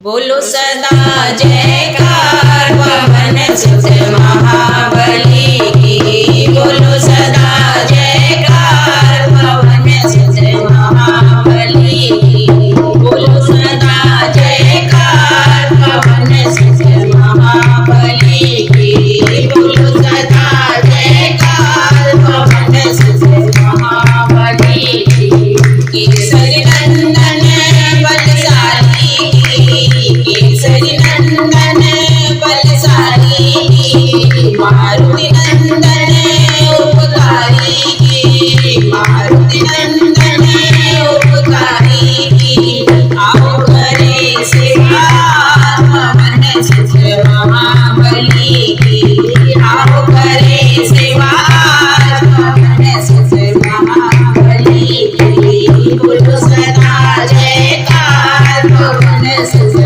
बोलो सदा जयकार पवन सुत महाबली की। बोलो सदा जयकार पवन सुत महाबली की। बोलो सदा जयकार पवन सुत महाबली की। बोलो सदा जयकार पवन सुत महाबली की। केसरी नंदन बलशाली की। केसरी नंदन बलशाली की। मारुति नंदन उपकारी की। मारुति नंदन उपकारी की। आओ करे सेवा पवन सुत महाबली की। आओ करे सेवा पवन सुत महाबली की। बोलो सदा जयकार पवन सुत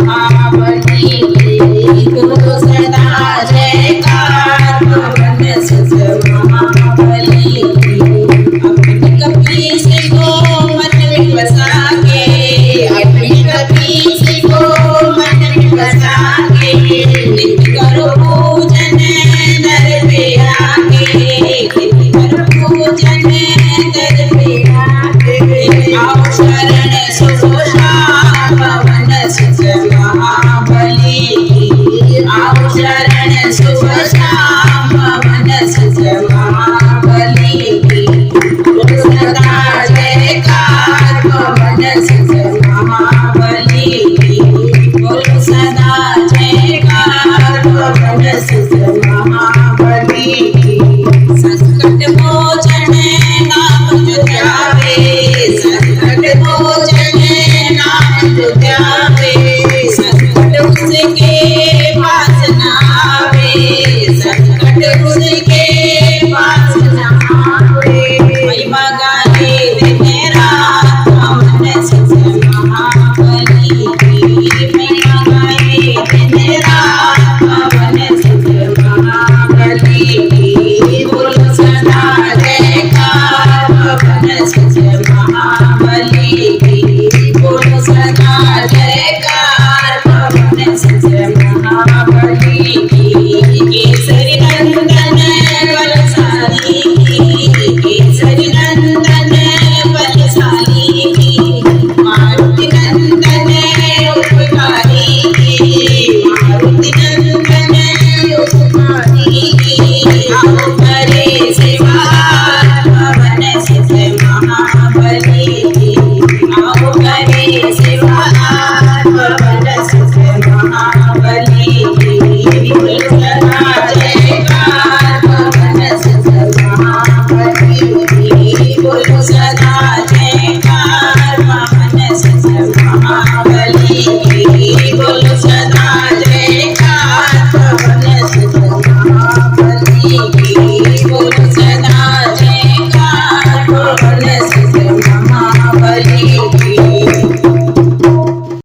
महाबली की। बोलो सदा जयकार पवन सुत महाबली की। अपनी कपीस को मन में बसा के। अपनी कपीस को मन में बसा के। नित्य करो पूजन दर पे आके। नित्य करो पूजन दर पे आके। आओ शरण सुषा पवन सुत महाबली की। आओ शरण सुषा पवन सुत महाबली की। बोलो सदा जयकार पवन सुत महाबली की। बोलो सदा जयकार पवन सुत महाबली की। संकट मोचन नाम जो ध्यावे। संकट मोचन नाम जो ध्यावे। संकट उसके पास न आवे। संकट उसके पास न आवे। महिमा गाए दिन रात पवन सुत महाबली की। महिमा गाए दिन रात पवन सुत महाबली की। बोलो सदा जयकार पवन सुत महाबली की। बोलो सदा जयकार पवन सुत महाबली की। केसरी नंदन बलशाली की। केसरी नंदन बलशाली की। मारुति नंदन उपकारी की। मारुति नंदन उपकारी की। आओ करे सेवा पवन सुत महाबली की। आओ करे सेवा पवन सुत महाबली की। बोलो सदा जयकार पवन सुत महाबली की। बोलो सदा जयकार पवन सुत महाबली की। बोलो